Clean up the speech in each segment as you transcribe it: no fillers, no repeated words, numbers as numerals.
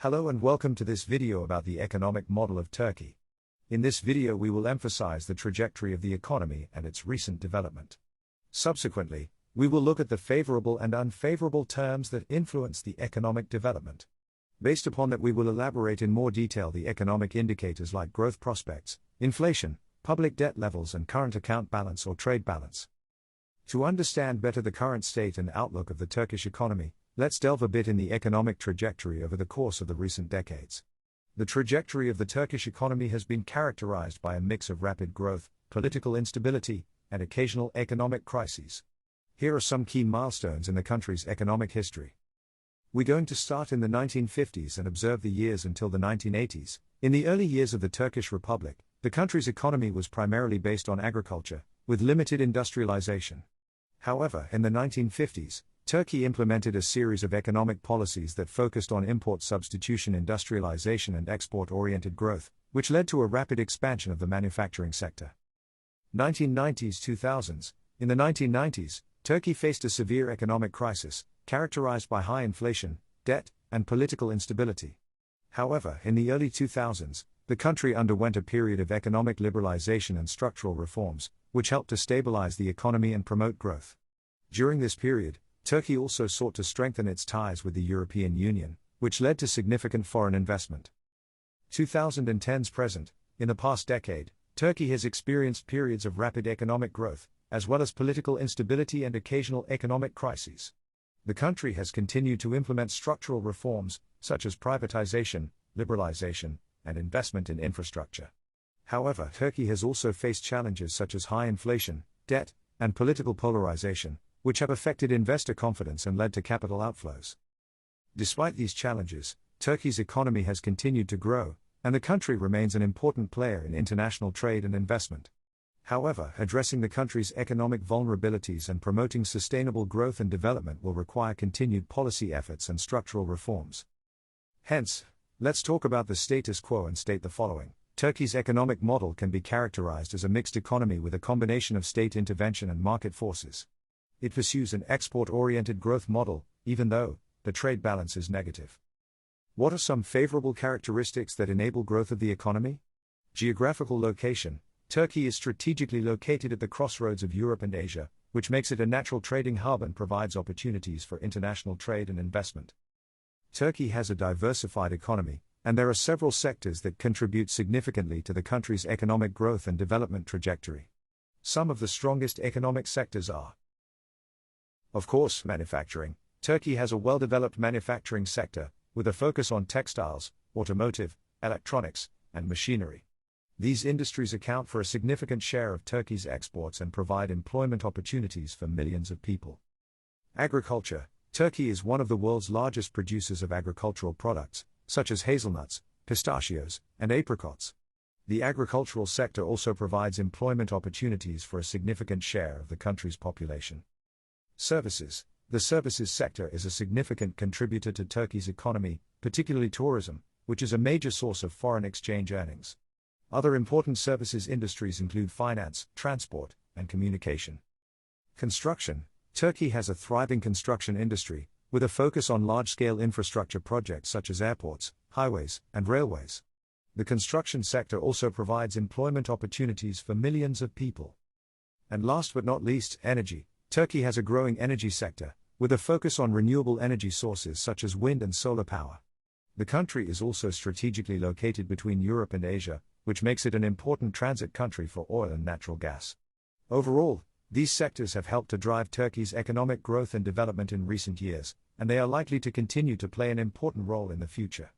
Hello and welcome to this video about the economic model of Turkey. In this video we will emphasize the trajectory of the economy and its recent development. Subsequently, we will look at the favorable and unfavorable terms that influence the economic development. Based upon that, we will elaborate in more detail the economic indicators like growth prospects, inflation, public debt levels and current account balance or trade balance. To understand better the current state and outlook of the Turkish economy, let's delve a bit in the economic trajectory over the course of the recent decades. The trajectory of the Turkish economy has been characterized by a mix of rapid growth, political instability, and occasional economic crises. Here are some key milestones in the country's economic history. We're going to start in the 1950s and observe the years until the 1980s. In the early years of the Turkish Republic, the country's economy was primarily based on agriculture, with limited industrialization. However, in the 1950s, Turkey implemented a series of economic policies that focused on import substitution, industrialization and export-oriented growth, which led to a rapid expansion of the manufacturing sector. 1990s-2000s. In the 1990s, Turkey faced a severe economic crisis, characterized by high inflation, debt, and political instability. However, in the early 2000s, the country underwent a period of economic liberalization and structural reforms, which helped to stabilize the economy and promote growth. During this period, Turkey also sought to strengthen its ties with the European Union, which led to significant foreign investment. 2010s present. In the past decade, Turkey has experienced periods of rapid economic growth, as well as political instability and occasional economic crises. The country has continued to implement structural reforms, such as privatization, liberalization, and investment in infrastructure. However, Turkey has also faced challenges such as high inflation, debt, and political polarization, which have affected investor confidence and led to capital outflows. Despite these challenges, Turkey's economy has continued to grow, and the country remains an important player in international trade and investment. However, addressing the country's economic vulnerabilities and promoting sustainable growth and development will require continued policy efforts and structural reforms. Hence, let's talk about the status quo and state the following. Turkey's economic model can be characterized as a mixed economy with a combination of state intervention and market forces. It pursues an export-oriented growth model, even though the trade balance is negative. What are some favorable characteristics that enable growth of the economy? Geographical location. Turkey is strategically located at the crossroads of Europe and Asia, which makes it a natural trading hub and provides opportunities for international trade and investment. Turkey has a diversified economy, and there are several sectors that contribute significantly to the country's economic growth and development trajectory. Some of the strongest economic sectors are: of course, manufacturing. Turkey has a well-developed manufacturing sector, with a focus on textiles, automotive, electronics, and machinery. These industries account for a significant share of Turkey's exports and provide employment opportunities for millions of people. Agriculture. Turkey is one of the world's largest producers of agricultural products, such as hazelnuts, pistachios, and apricots. The agricultural sector also provides employment opportunities for a significant share of the country's population. Services. The services sector is a significant contributor to Turkey's economy, particularly tourism, which is a major source of foreign exchange earnings. Other important services industries include finance, transport, and communication. Construction. Turkey has a thriving construction industry, with a focus on large-scale infrastructure projects such as airports, highways, and railways. The construction sector also provides employment opportunities for millions of people. And last but not least, energy. Turkey has a growing energy sector, with a focus on renewable energy sources such as wind and solar power. The country is also strategically located between Europe and Asia, which makes it an important transit country for oil and natural gas. Overall, these sectors have helped to drive Turkey's economic growth and development in recent years, and they are likely to continue to play an important role in the future.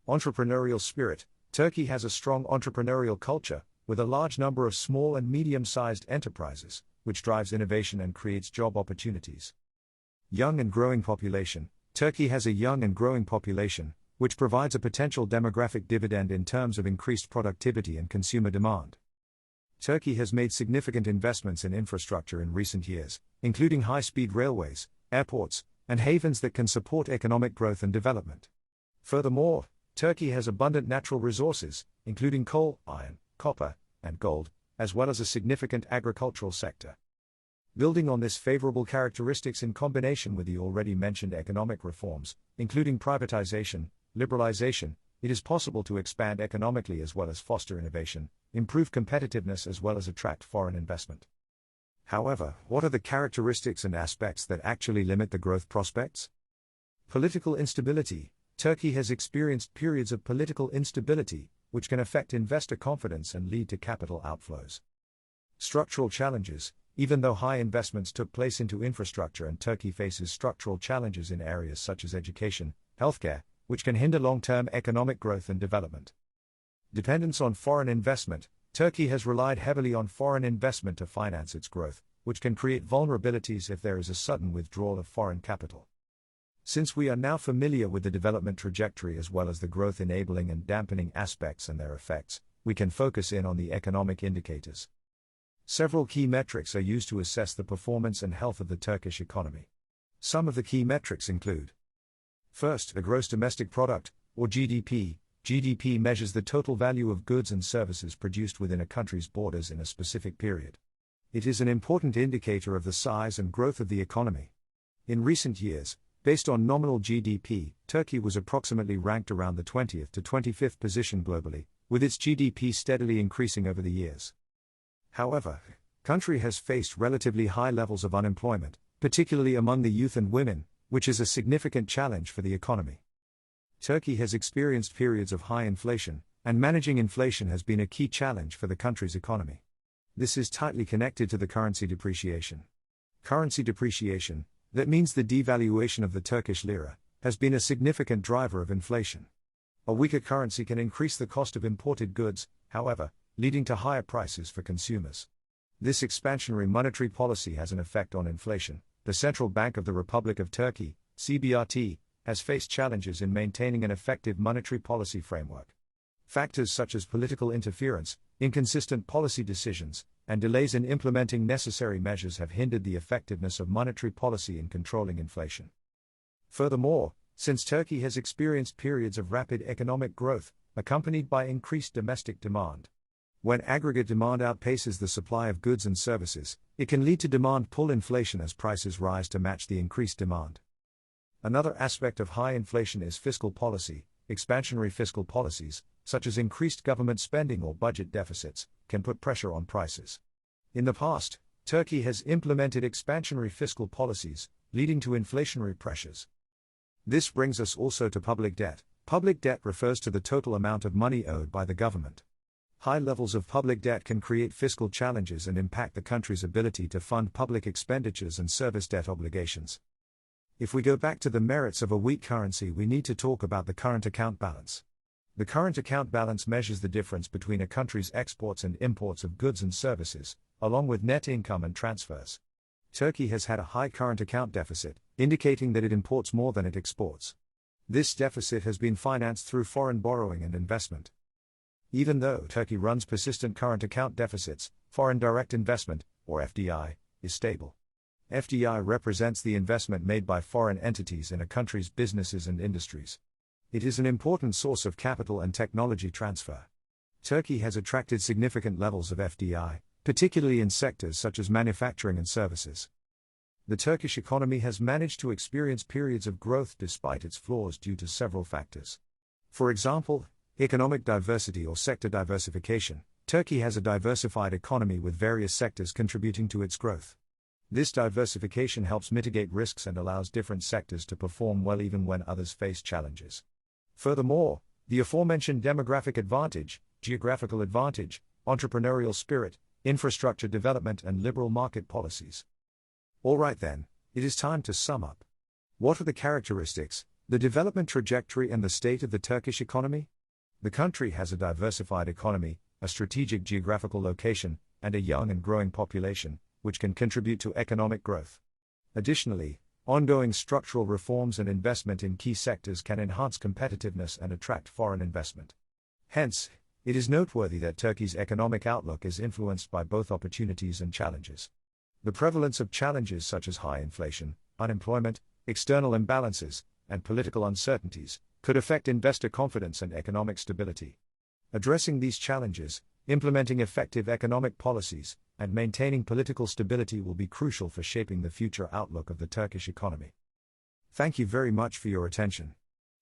Entrepreneurial spirit. Turkey has a strong entrepreneurial culture, with a large number of small and medium-sized enterprises, which drives innovation and creates job opportunities. Young and growing population. Turkey has a young and growing population, which provides a potential demographic dividend in terms of increased productivity and consumer demand. Turkey has made significant investments in infrastructure in recent years, including high-speed railways, airports, and havens that can support economic growth and development. Furthermore, Turkey has abundant natural resources, including coal, iron, copper, and gold, as well as a significant agricultural sector. Building on this favorable characteristics in combination with the already mentioned economic reforms, including privatization, liberalization, it is possible to expand economically as well as foster innovation, improve competitiveness as well as attract foreign investment. However, what are the characteristics and aspects that actually limit the growth prospects? Political instability. Turkey has experienced periods of political instability, which can affect investor confidence and lead to capital outflows. Structural challenges. Even though high investments took place into infrastructure, and Turkey faces structural challenges in areas such as education, healthcare, which can hinder long-term economic growth and development. Dependence on foreign investment. Turkey has relied heavily on foreign investment to finance its growth, which can create vulnerabilities if there is a sudden withdrawal of foreign capital. Since we are now familiar with the development trajectory as well as the growth enabling and dampening aspects and their effects, we can focus in on the economic indicators. Several key metrics are used to assess the performance and health of the Turkish economy. Some of the key metrics include: first, the gross domestic product, or GDP. GDP measures the total value of goods and services produced within a country's borders in a specific period. It is an important indicator of the size and growth of the economy. In recent years, based on nominal GDP, Turkey was approximately ranked around the 20th to 25th position globally, with its GDP steadily increasing over the years. However, the country has faced relatively high levels of unemployment, particularly among the youth and women, which is a significant challenge for the economy. Turkey has experienced periods of high inflation, and managing inflation has been a key challenge for the country's economy. This is tightly connected to the currency depreciation. Currency depreciation, that means the devaluation of the Turkish lira, has been a significant driver of inflation. A weaker currency can increase the cost of imported goods, however, leading to higher prices for consumers. This expansionary monetary policy has an effect on inflation. The Central Bank of the Republic of Turkey, CBRT, has faced challenges in maintaining an effective monetary policy framework. Factors such as political interference, inconsistent policy decisions, and delays in implementing necessary measures have hindered the effectiveness of monetary policy in controlling inflation. Furthermore, since Turkey has experienced periods of rapid economic growth, accompanied by increased domestic demand, when aggregate demand outpaces the supply of goods and services, it can lead to demand pull inflation as prices rise to match the increased demand. Another aspect of high inflation is fiscal policy. Expansionary fiscal policies, such as increased government spending or budget deficits, can put pressure on prices. In the past, Turkey has implemented expansionary fiscal policies, leading to inflationary pressures. This brings us also to public debt. Public debt refers to the total amount of money owed by the government. High levels of public debt can create fiscal challenges and impact the country's ability to fund public expenditures and service debt obligations. If we go back to the merits of a weak currency, we need to talk about the current account balance. The current account balance measures the difference between a country's exports and imports of goods and services, along with net income and transfers. Turkey has had a high current account deficit, indicating that it imports more than it exports. This deficit has been financed through foreign borrowing and investment. Even though Turkey runs persistent current account deficits, foreign direct investment, or FDI, is stable. FDI represents the investment made by foreign entities in a country's businesses and industries. It is an important source of capital and technology transfer. Turkey has attracted significant levels of FDI, particularly in sectors such as manufacturing and services. The Turkish economy has managed to experience periods of growth despite its flaws due to several factors. For example, economic diversity or sector diversification. Turkey has a diversified economy with various sectors contributing to its growth. This diversification helps mitigate risks and allows different sectors to perform well even when others face challenges. Furthermore, the aforementioned demographic advantage, geographical advantage, entrepreneurial spirit, infrastructure development and liberal market policies. Alright then, it is time to sum up. What are the characteristics, the development trajectory and the state of the Turkish economy? The country has a diversified economy, a strategic geographical location, and a young and growing population, which can contribute to economic growth. Additionally, ongoing structural reforms and investment in key sectors can enhance competitiveness and attract foreign investment. Hence, it is noteworthy that Turkey's economic outlook is influenced by both opportunities and challenges. The prevalence of challenges such as high inflation, unemployment, external imbalances, and political uncertainties could affect investor confidence and economic stability. Addressing these challenges, implementing effective economic policies, and maintaining political stability will be crucial for shaping the future outlook of the Turkish economy. Thank you very much for your attention.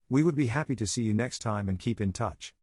We would be happy to see you next time and keep in touch.